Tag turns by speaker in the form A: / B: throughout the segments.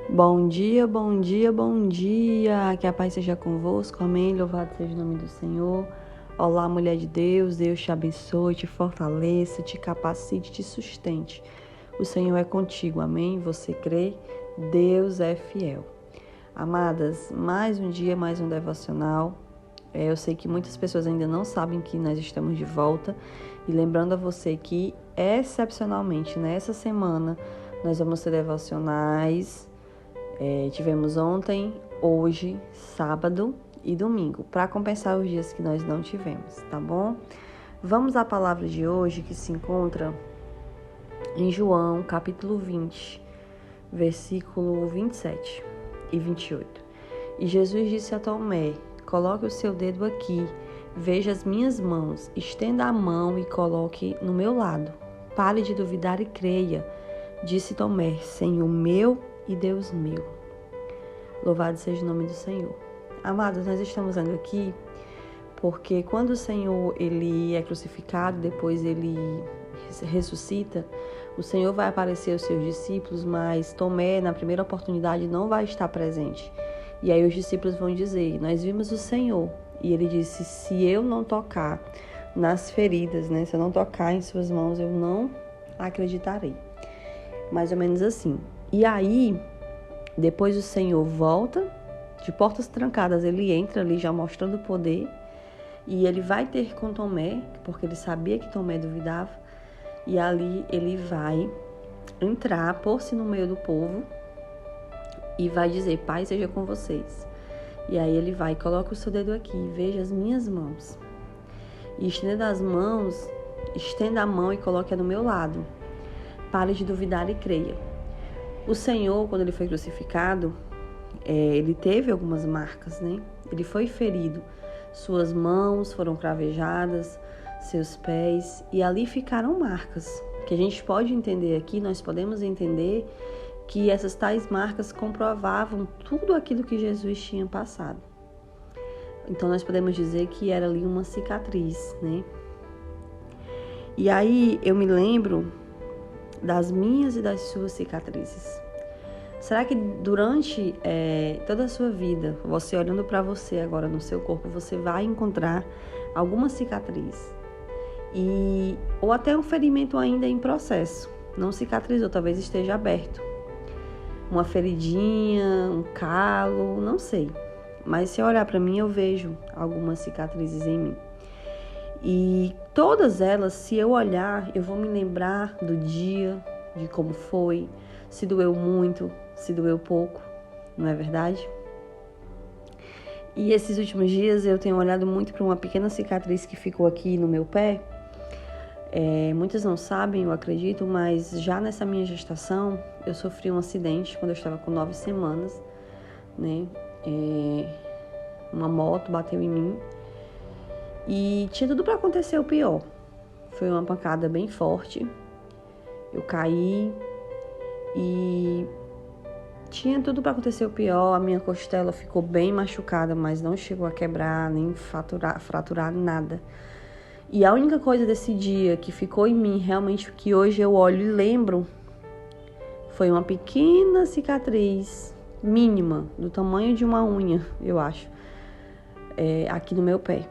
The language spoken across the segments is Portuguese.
A: Bom dia, bom dia, bom dia. Que a paz seja convosco. Amém. Louvado seja o nome do Senhor. Olá, mulher de Deus. Deus te abençoe, te fortaleça, te capacite, te sustente. O Senhor é contigo. Amém. Você crê? Deus é fiel. Amadas, mais um dia, mais um devocional. Eu sei que muitas pessoas ainda não sabem que nós estamos de volta. E lembrando a você que, excepcionalmente, nessa semana, nós vamos ter devocionais. Tivemos ontem, hoje, sábado e domingo, para compensar os dias que nós não tivemos, tá bom? Vamos à palavra de hoje, que se encontra em João, capítulo 20, versículo 27 e 28. E Jesus disse a Tomé: coloque o seu dedo aqui, veja as minhas mãos, estenda a mão e coloque no meu lado. Pare de duvidar e creia. Disse Tomé: Senhor meu e Deus meu. Louvado seja o nome do Senhor. Amados, nós estamos vendo aqui porque quando o Senhor ele é crucificado, depois ele ressuscita, o Senhor vai aparecer aos seus discípulos, mas Tomé, na primeira oportunidade, não vai estar presente. E aí os discípulos vão dizer: nós vimos o Senhor. E ele disse: se eu não tocar nas feridas, se eu não tocar em suas mãos, eu não acreditarei. Mais ou menos assim. E aí, depois o Senhor volta, de portas trancadas, ele entra ali já mostrando o poder. E ele vai ter com Tomé, porque ele sabia que Tomé duvidava. E ali ele vai entrar, pôr-se no meio do povo e vai dizer: Pai seja com vocês. E aí ele vai: coloca o seu dedo aqui, veja as minhas mãos. E estenda a mão e coloque-a no meu lado. Pare de duvidar e creia. O Senhor, quando ele foi crucificado, ele teve algumas marcas, Ele foi ferido. Suas mãos foram cravejadas, seus pés, e ali ficaram marcas. Que a gente pode entender aqui, nós podemos entender que essas tais marcas comprovavam tudo aquilo que Jesus tinha passado. Então nós podemos dizer que era ali uma cicatriz, E aí eu me lembro das minhas e das suas cicatrizes. Será que durante toda a sua vida, você olhando para você agora no seu corpo, você vai encontrar alguma cicatriz? Ou até um ferimento ainda em processo. Não cicatrizou, talvez esteja aberto. Uma feridinha, um calo, não sei. Mas se eu olhar para mim, eu vejo algumas cicatrizes em mim. E todas elas, se eu olhar, eu vou me lembrar do dia, de como foi, se doeu muito, se doeu pouco, não é verdade? E esses últimos dias eu tenho olhado muito para uma pequena cicatriz que ficou aqui no meu pé. Muitos não sabem, eu acredito, mas já nessa minha gestação, eu sofri um acidente quando eu estava com 9 semanas, Uma moto bateu em mim e tinha tudo para acontecer o pior. Foi uma pancada bem forte. Eu caí e tinha tudo para acontecer o pior. A minha costela ficou bem machucada, mas não chegou a quebrar, nem fraturar nada. E a única coisa desse dia que ficou em mim, realmente, que hoje eu olho e lembro, foi uma pequena cicatriz mínima, do tamanho de uma unha, eu acho, aqui no meu pé.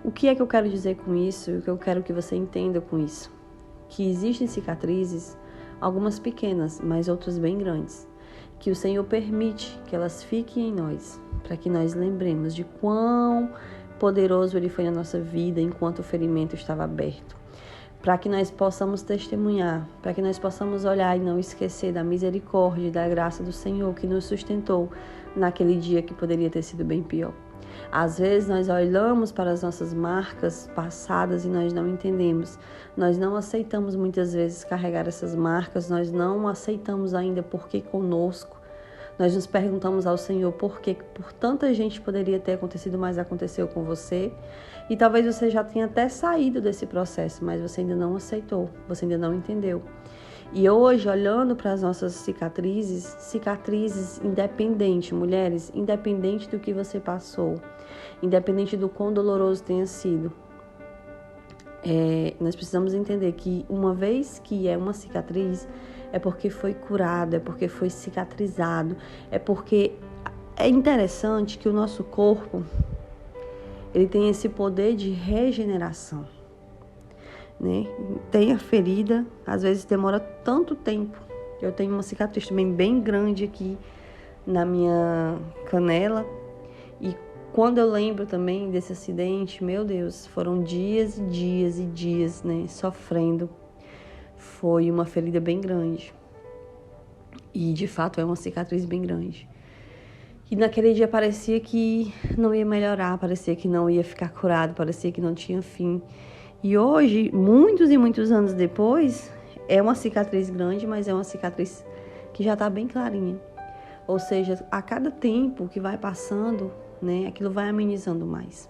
A: O que é que eu quero dizer com isso? O que eu quero que você entenda com isso? Que existem cicatrizes, algumas pequenas, mas outras bem grandes, que o Senhor permite que elas fiquem em nós, para que nós lembremos de quão poderoso Ele foi na nossa vida enquanto o ferimento estava aberto, para que nós possamos testemunhar, para que nós possamos olhar e não esquecer da misericórdia e da graça do Senhor que nos sustentou naquele dia que poderia ter sido bem pior. Às vezes nós olhamos para as nossas marcas passadas e nós não entendemos. Nós não aceitamos muitas vezes carregar essas marcas, nós não aceitamos ainda por que conosco. Nós nos perguntamos ao Senhor por que por tanta gente poderia ter acontecido, mas aconteceu com você. E talvez você já tenha até saído desse processo, mas você ainda não aceitou, você ainda não entendeu. E hoje, olhando para as nossas cicatrizes independente, mulheres, independente do que você passou, independente do quão doloroso tenha sido, Nós precisamos entender que uma vez que é uma cicatriz, é porque foi curado, é porque foi cicatrizado, é porque é interessante que o nosso corpo, ele tem esse poder de regeneração, né? Tem a ferida, às vezes demora tanto tempo. Eu tenho uma cicatriz também bem grande aqui na minha canela. E quando eu lembro também desse acidente, meu Deus, foram dias e dias e dias, né, sofrendo. Foi uma ferida bem grande. E de fato é uma cicatriz bem grande. E naquele dia parecia que não ia melhorar, parecia que não ia ficar curado, parecia que não tinha fim. E hoje, muitos e muitos anos depois, é uma cicatriz grande, mas é uma cicatriz que já está bem clarinha. Ou seja, a cada tempo que vai passando, né, aquilo vai amenizando mais.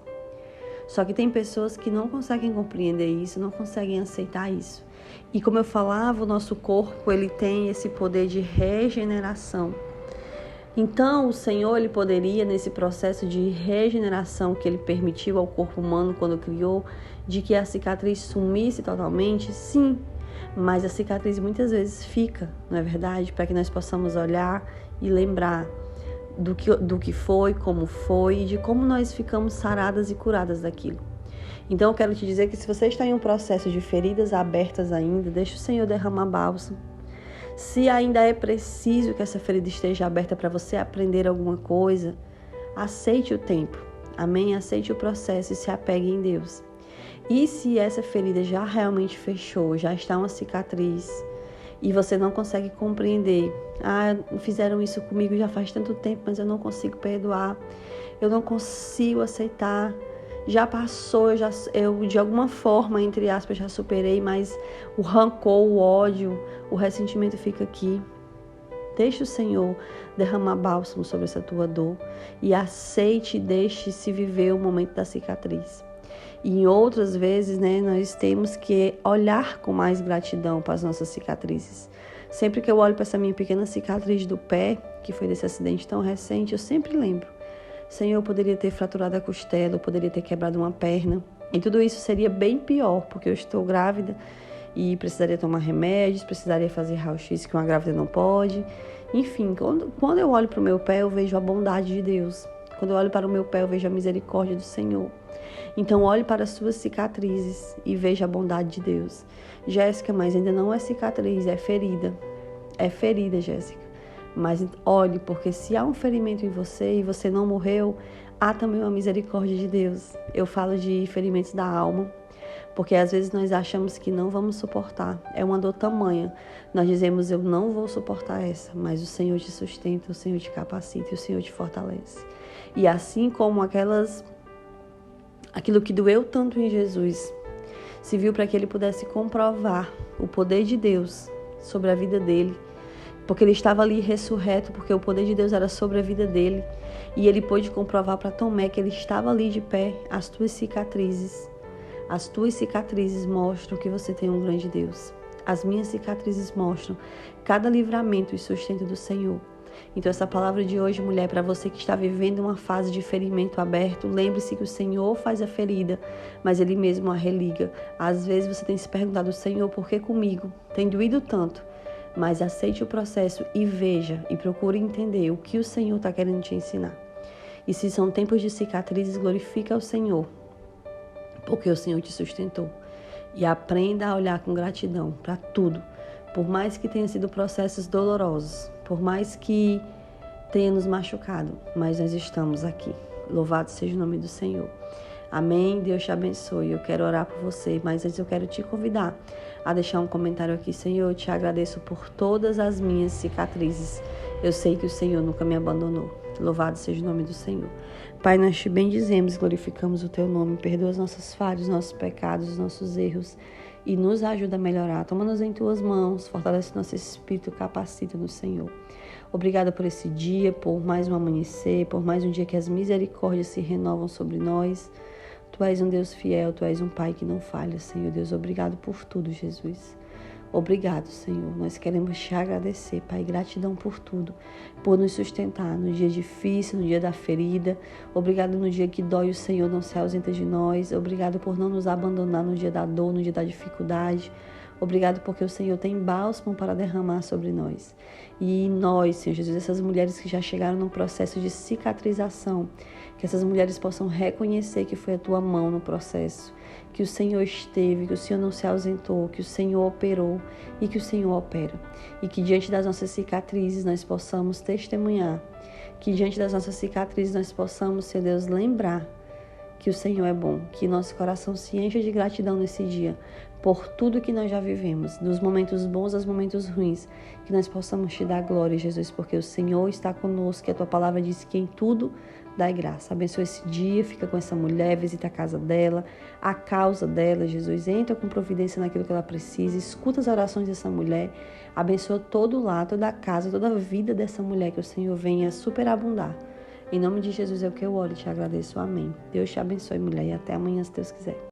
A: Só que tem pessoas que não conseguem compreender isso, não conseguem aceitar isso. E como eu falava, o nosso corpo, ele tem esse poder de regeneração. Então, o Senhor, ele poderia, nesse processo de regeneração que ele permitiu ao corpo humano quando criou, de que a cicatriz sumisse totalmente, sim, mas a cicatriz muitas vezes fica, não é verdade? Para que nós possamos olhar e lembrar do que foi, como foi e de como nós ficamos saradas e curadas daquilo. Então, eu quero te dizer que se você está em um processo de feridas abertas ainda, deixa o Senhor derramar bálsamo. Se ainda é preciso que essa ferida esteja aberta para você aprender alguma coisa, aceite o tempo, amém? Aceite o processo e se apegue em Deus. E se essa ferida já realmente fechou, já está uma cicatriz e você não consegue compreender, fizeram isso comigo já faz tanto tempo, mas eu não consigo perdoar, eu não consigo aceitar, já passou, eu de alguma forma, entre aspas, já superei, mas o rancor, o ódio, o ressentimento fica aqui. Deixe o Senhor derramar bálsamo sobre essa tua dor e aceite e deixe-se viver o momento da cicatriz. E em outras vezes, né, nós temos que olhar com mais gratidão para as nossas cicatrizes. Sempre que eu olho para essa minha pequena cicatriz do pé, que foi desse acidente tão recente, eu sempre lembro. Senhor, eu poderia ter fraturado a costela, eu poderia ter quebrado uma perna. E tudo isso seria bem pior, porque eu estou grávida e precisaria tomar remédios, precisaria fazer raio-x que uma grávida não pode. Enfim, quando eu olho para o meu pé, eu vejo a bondade de Deus. Quando eu olho para o meu pé, eu vejo a misericórdia do Senhor. Então, olhe para as suas cicatrizes e veja a bondade de Deus. Jéssica, mas ainda não é cicatriz, é ferida. É ferida, Jéssica. Mas olhe, porque se há um ferimento em você e você não morreu, há também uma misericórdia de Deus. Eu falo de ferimentos da alma, porque às vezes nós achamos que não vamos suportar. É uma dor tamanha. Nós dizemos, eu não vou suportar essa, mas o Senhor te sustenta, o Senhor te capacita e o Senhor te fortalece. E assim como aquilo que doeu tanto em Jesus, se viu para que ele pudesse comprovar o poder de Deus sobre a vida dele, porque ele estava ali ressurreto, porque o poder de Deus era sobre a vida dele, e ele pôde comprovar para Tomé que ele estava ali de pé. As tuas cicatrizes mostram que você tem um grande Deus. As minhas cicatrizes mostram cada livramento e sustento do Senhor. Então essa palavra de hoje, mulher, para você que está vivendo uma fase de ferimento aberto, lembre-se que o Senhor faz a ferida, mas Ele mesmo a religa. Às vezes você tem se perguntado, Senhor, por que comigo? Tem doído tanto. Mas aceite o processo e veja e procure entender o que o Senhor está querendo te ensinar. E se são tempos de cicatrizes, glorifica o Senhor, porque o Senhor te sustentou. E aprenda a olhar com gratidão para tudo. Por mais que tenham sido processos dolorosos, por mais que tenha nos machucado, mas nós estamos aqui. Louvado seja o nome do Senhor. Amém? Deus te abençoe. Eu quero orar por você, mas antes eu quero te convidar a deixar um comentário aqui. Senhor, eu te agradeço por todas as minhas cicatrizes. Eu sei que o Senhor nunca me abandonou. Louvado seja o nome do Senhor. Pai, nós te bendizemos, glorificamos o teu nome. Perdoa os nossos falhos, nossos pecados, os nossos erros e nos ajuda a melhorar. Toma-nos em tuas mãos, fortalece nosso espírito, capacita no Senhor. Obrigada por esse dia, por mais um amanhecer, por mais um dia que as misericórdias se renovam sobre nós. Tu és um Deus fiel, Tu és um Pai que não falha, Senhor Deus. Obrigado por tudo, Jesus. Obrigado, Senhor. Nós queremos te agradecer, Pai. Gratidão por tudo, por nos sustentar no dia difícil, no dia da ferida. Obrigado no dia que dói, o Senhor não se ausenta de nós. Obrigado por não nos abandonar no dia da dor, no dia da dificuldade. Obrigado porque o Senhor tem bálsamo para derramar sobre nós. E nós, Senhor Jesus, essas mulheres que já chegaram num processo de cicatrização, que essas mulheres possam reconhecer que foi a tua mão no processo, que o Senhor esteve, que o Senhor não se ausentou, que o Senhor operou e que o Senhor opera. E que diante das nossas cicatrizes nós possamos testemunhar, que diante das nossas cicatrizes nós possamos, Senhor Deus, lembrar que o Senhor é bom, que nosso coração se encha de gratidão nesse dia, por tudo que nós já vivemos, dos momentos bons aos momentos ruins, que nós possamos te dar glória, Jesus, porque o Senhor está conosco, e a tua palavra diz que em tudo dai graça. Abençoa esse dia, fica com essa mulher, visita a casa dela, a causa dela, Jesus, entra com providência naquilo que ela precisa, escuta as orações dessa mulher, abençoa todo o lar, toda a casa, toda a vida dessa mulher, que o Senhor venha superabundar. Em nome de Jesus é o que eu oro e te agradeço. Amém. Deus te abençoe, mulher, e até amanhã, se Deus quiser.